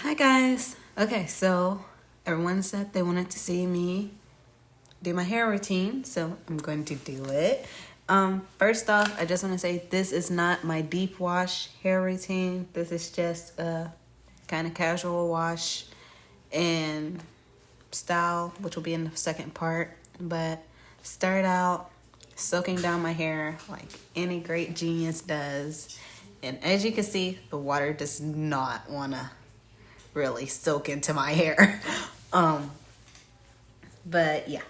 Hi guys. Okay, so everyone said they wanted to see me do my hair routine, so I'm going to do it. First off, I just want to say this is not my deep wash hair routine. This is just a kind of casual wash and style, which will be in the second part. But start out soaking down my hair like any great genius does. And as you can see, the water does not want to really soak into my hair. um, but yeah,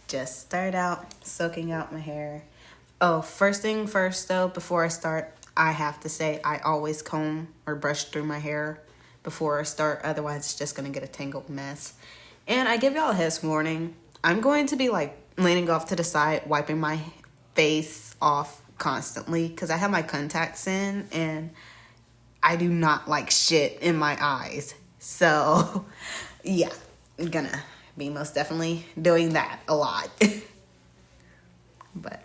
just start out soaking out my hair. Oh, first thing first though, before I start, I have to say I always comb or brush through my hair before I start. Otherwise, it's just gonna get a tangled mess. And I give y'all a heads warning. I'm going to be like leaning off to the side, wiping my face off constantly because I have my contacts in and I do not like shit in my eyes. So, yeah, I'm gonna be most definitely doing that a lot. But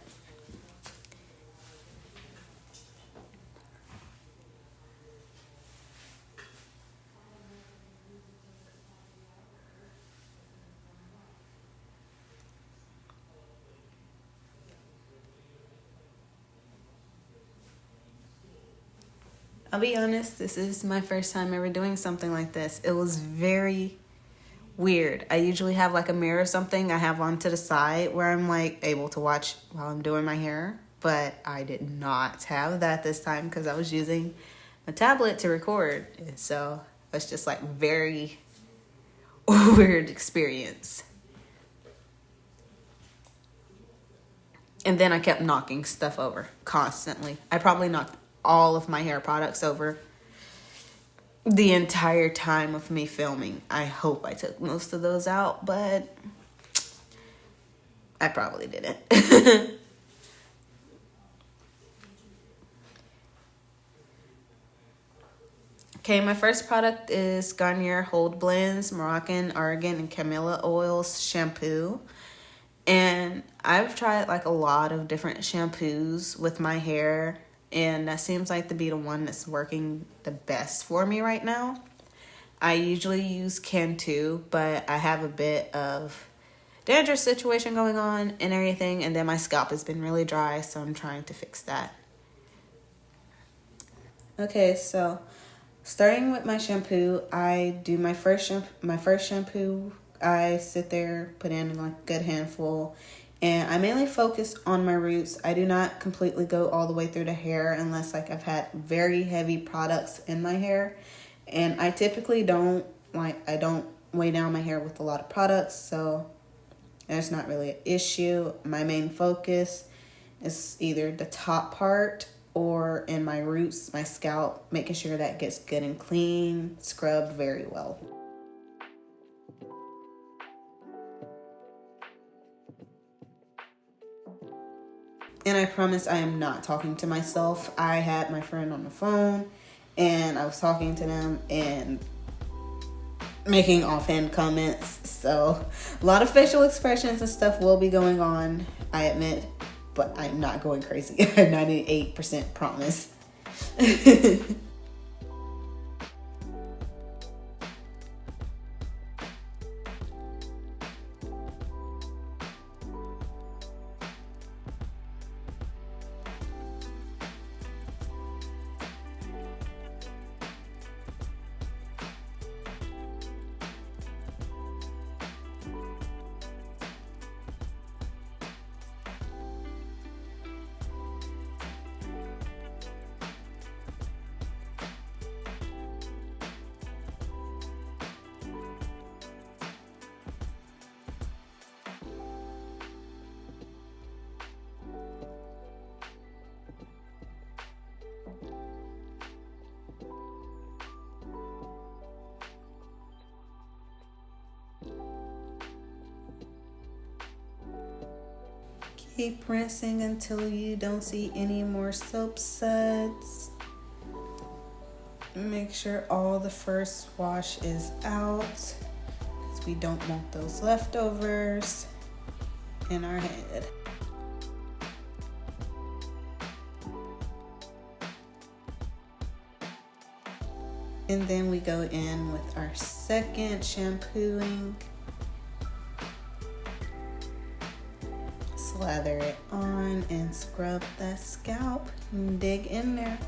I'll be honest, this is my first time ever doing something like this. It was very weird. I usually have like a mirror or something I have on to the side where I'm like able to watch while I'm doing my hair. But I did not have that this time because I was using a tablet to record. So it was just like very weird experience. And then I kept knocking stuff over constantly. I probably knocked all of my hair products over the entire time of me filming. I hope I took most of those out, but I probably didn't. Okay, my first product is Garnier Hold Blends Moroccan Argan and Camilla Oils shampoo. And I've tried like a lot of different shampoos with my hair, and that seems like to be the one that's working the best for me right now. I usually use Cantu, but I have a bit of dandruff situation going on and everything, and then my scalp has been really dry, so I'm trying to fix that. Okay, so starting with my shampoo, I do my first shampoo. I sit there, put in like a good handful, and I mainly focus on my roots. I do not completely go all the way through the hair unless like I've had very heavy products in my hair. And I typically I don't weigh down my hair with a lot of products, so there's not really an issue. My main focus is either the top part or in my roots, my scalp, making sure that gets good and clean, scrubbed very well. And I promise I am not talking to myself. I had my friend on the phone and I was talking to them and making offhand comments. So a lot of facial expressions and stuff will be going on, I admit, but I'm not going crazy. 98% promise. Keep rinsing until you don't see any more soap suds. Make sure all the first wash is out because we don't want those leftovers in our head. And then we go in with our second shampooing. Slather it on and scrub that scalp and dig in there.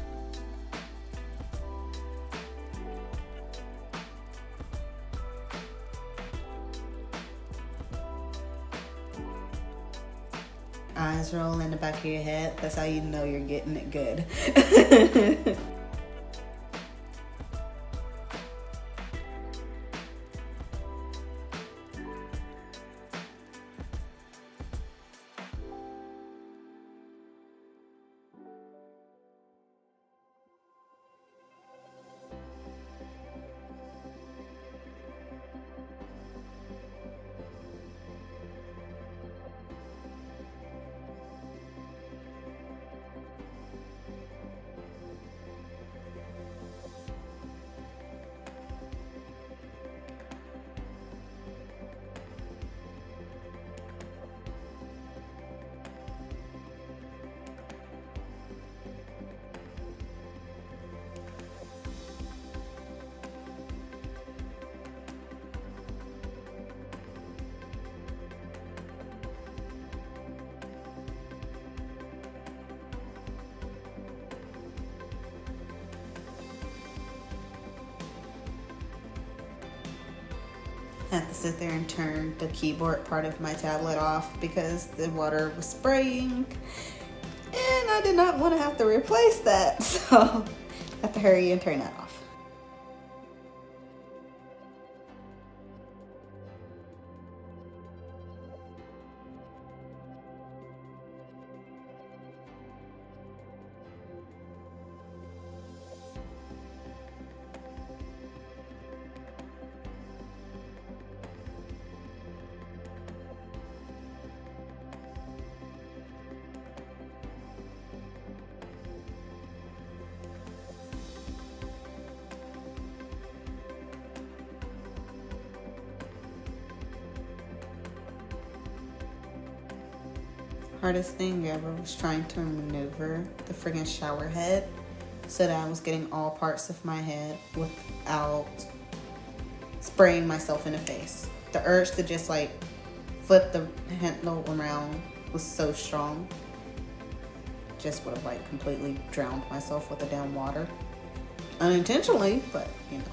Eyes roll in the back of your head. That's how you know you're getting it good. I had to sit there and turn the keyboard part of my tablet off because the water was spraying and I did not want to have to replace that, so I have to hurry and turn that off. Hardest thing ever was trying to maneuver the friggin' shower head so that I was getting all parts of my head without spraying myself in the face. The urge to just like flip the handle around was so strong. Just would have like completely drowned myself with the damn water. Unintentionally, but you know.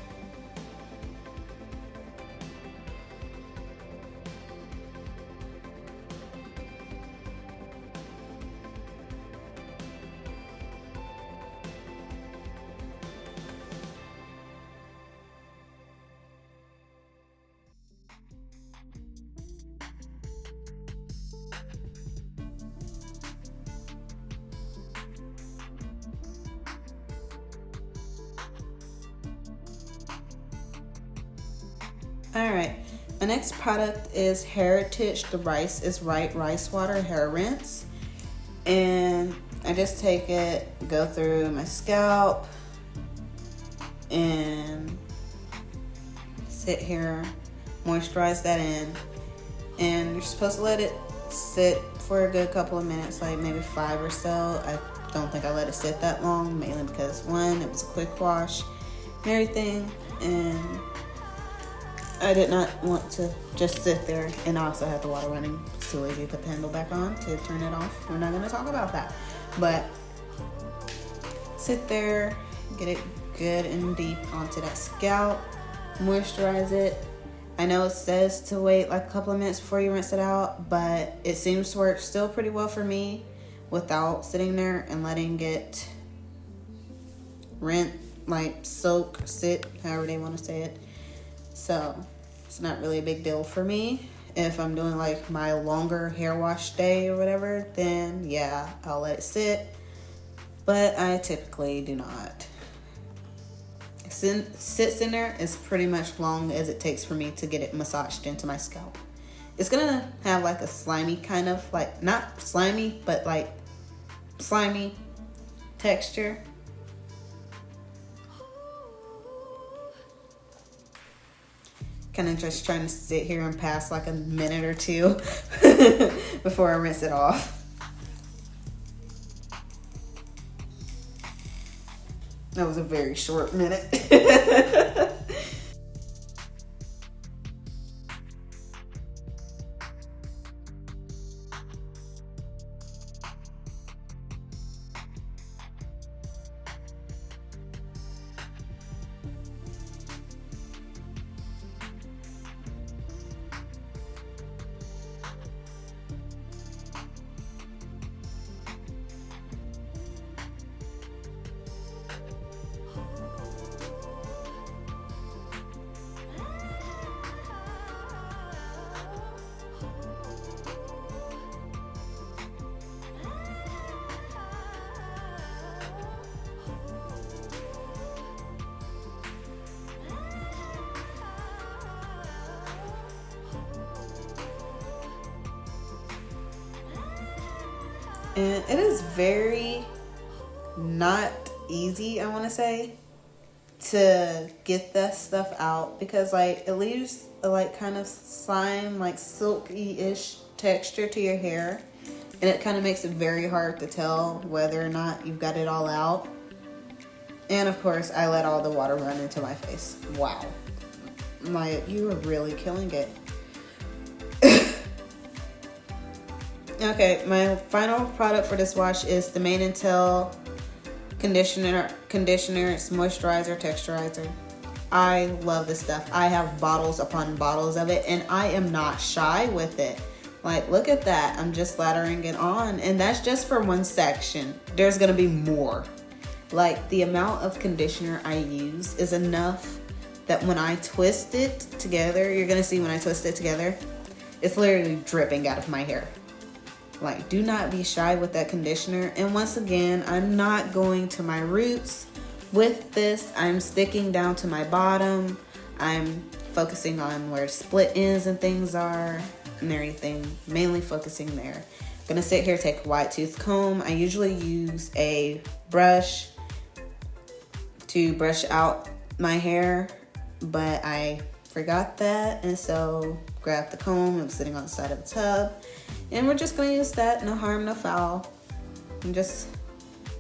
Alright, my next product is Heritage The Rice is Right Rice Water Hair Rinse. And I just take it, go through my scalp, and sit here, moisturize that in. And you're supposed to let it sit for a good couple of minutes, like maybe 5 or so. I don't think I let it sit that long, mainly because one, it was a quick wash and everything, and I did not want to just sit there, and I also had the water running. It's too lazy to put the handle back on to turn it off. We're not going to talk about that. But sit there, get it good and deep onto that scalp, moisturize it. I know it says to wait like a couple of minutes before you rinse it out, but it seems to work still pretty well for me without sitting there and letting it rinse, like soak, sit, however they want to say it. So it's not really a big deal for me. If I'm doing like my longer hair wash day or whatever, then yeah, I'll let it sit. But I typically do not. Sits in there as pretty much long as it takes for me to get it massaged into my scalp. It's gonna have like a slimy kind of, like not slimy, but like slimy texture. Kind of just trying to sit here and pass like a minute or two before I rinse it off. That was a very short minute. And it is very not easy, I want to say, to get that stuff out, because like it leaves a like kind of slime, like silky-ish texture to your hair, and it kind of makes it very hard to tell whether or not you've got it all out. And of course, I let all the water run into my face. Wow, you are really killing it. Okay, my final product for this wash is the Mane & Tail conditioner, it's moisturizer, texturizer. I love this stuff. I have bottles upon bottles of it, and I am not shy with it. Like, look at that. I'm just lathering it on, and that's just for one section. There's gonna be more. Like, the amount of conditioner I use is enough that when I twist it together, you're gonna see when I twist it together, it's literally dripping out of my hair. Like, do not be shy with that conditioner. And once again, I'm not going to my roots with this. I'm sticking down to my bottom. I'm focusing on where split ends and things are and everything, mainly focusing there. I'm gonna sit here, take a wide tooth comb. I usually use a brush to brush out my hair, but I forgot that, and so grabbed the comb. It was sitting on the side of the tub, and we're just gonna use that. No harm, no foul. I'm just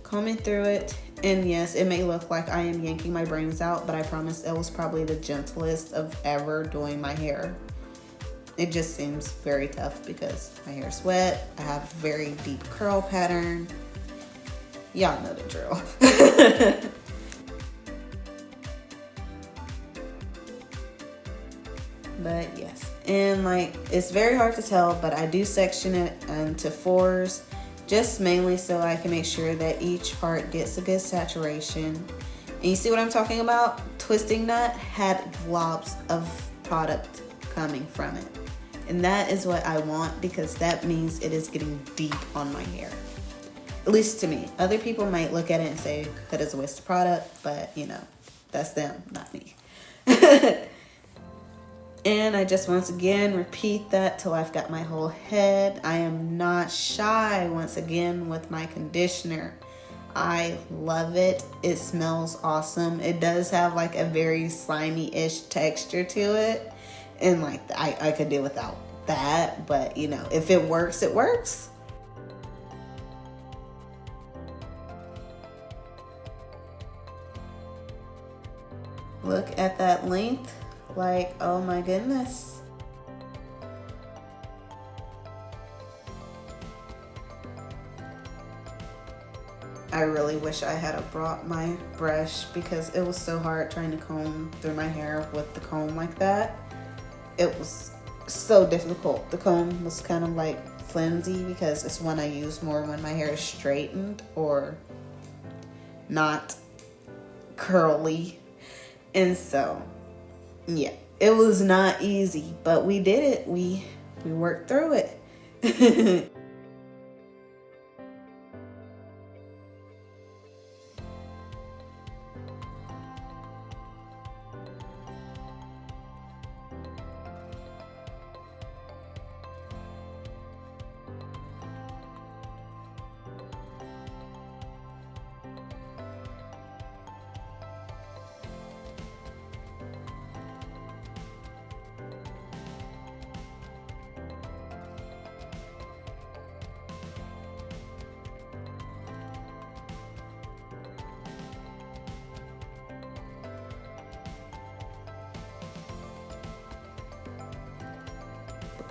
combing through it, and yes, it may look like I am yanking my brains out, but I promise it was probably the gentlest of ever doing my hair. It just seems very tough because my hair is wet. I have a very deep curl pattern. Y'all know the drill. But yes, and like, it's very hard to tell, but I do section it into fours, just mainly so I can make sure that each part gets a good saturation. And you see what I'm talking about? Twisting Nut had globs of product coming from it, and that is what I want, because that means it is getting deep on my hair, at least to me. Other people might look at it and say that is a waste of product, but you know, that's them, not me. And I just once again repeat that till I've got my whole head. I am not shy once again with my conditioner. I love it. It smells awesome. It does have like a very slimy-ish texture to it. And like, I could do without that, but you know, if it works, it works. Look at that length. Like, oh my goodness. I really wish I had brought my brush, because it was so hard trying to comb through my hair with the comb like that. It was so difficult. The comb was kind of like flimsy, because it's one I use more when my hair is straightened or not curly. And so yeah, it was not easy, but we did it. We worked through it.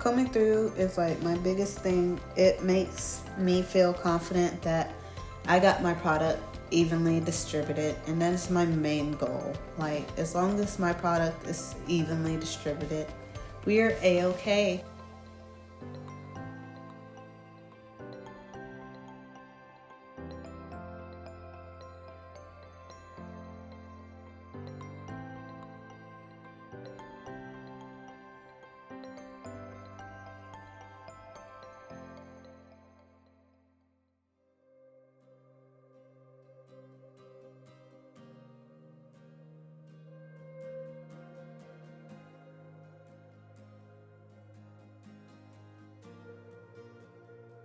combing through is like my biggest thing. It makes me feel confident that I got my product evenly distributed, and that is my main goal. Like, as long as my product is evenly distributed, we are a-okay.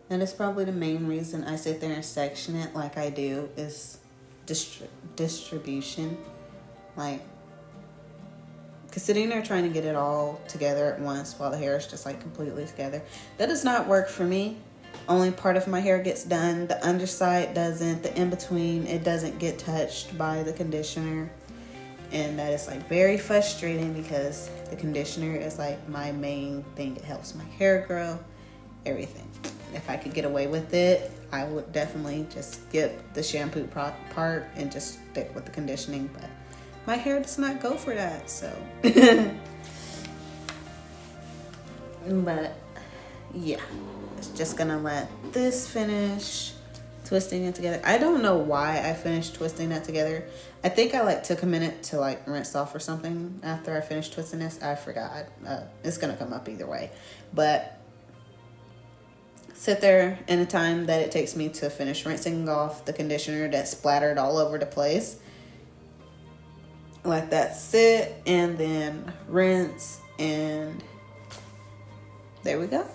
And it's probably the main reason I sit there and section it like I do is distribution. Like, because sitting there trying to get it all together at once while the hair is just like completely together, that does not work for me. Only part of my hair gets done. The underside doesn't. The in-between, it doesn't get touched by the conditioner. And that is like very frustrating because the conditioner is like my main thing. It helps my hair grow, everything. If I could get away with it, I would definitely just skip the shampoo part and just stick with the conditioning. But my hair does not go for that, so. But yeah, it's just gonna let this finish twisting it together. I don't know why I finished twisting that together. I think I like took a minute to like rinse off or something after I finished twisting this. I forgot. It's gonna come up either way, but sit there in the time that it takes me to finish rinsing off the conditioner that splattered all over the place. Let that sit and then rinse, and there we go.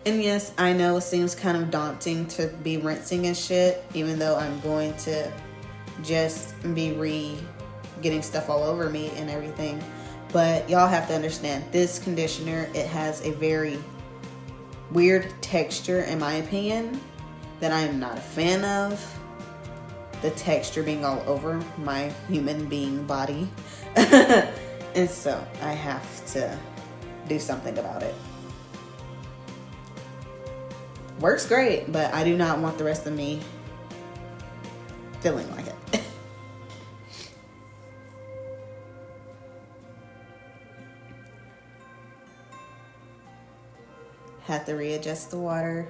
And yes, I know it seems kind of daunting to be rinsing and shit, even though I'm going to just be getting stuff all over me and everything. But y'all have to understand, this conditioner, it has a very weird texture, in my opinion, that I am not a fan of. The texture being all over my human being body. And so I have to do something about it. Works great, but I do not want the rest of me feeling like it. Had to readjust the water.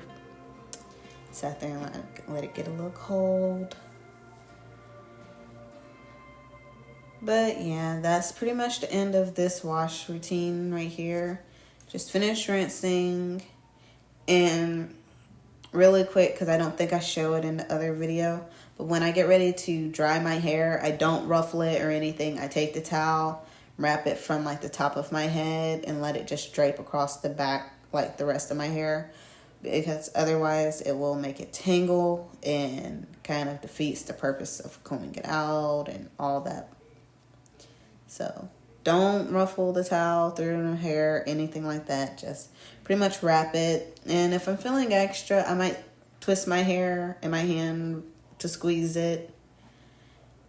Sat there and let it get a little cold. But yeah, that's pretty much the end of this wash routine right here. Just finished rinsing. And really quick, because I don't think I show it in the other video, but when I get ready to dry my hair, I don't ruffle it or anything. I take the towel, wrap it from like the top of my head, and let it just drape across the back like the rest of my hair, because otherwise it will make it tangle and kind of defeats the purpose of combing it out and all that. So don't ruffle the towel through the hair, anything like that. Just pretty much wrap it. And if I'm feeling extra, I might twist my hair in my hand to squeeze it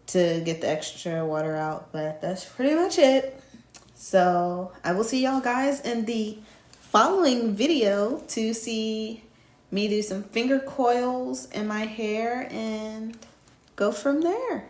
to get the extra water out. But that's pretty much it. So I will see y'all guys in the following video to see me do some finger coils in my hair and go from there.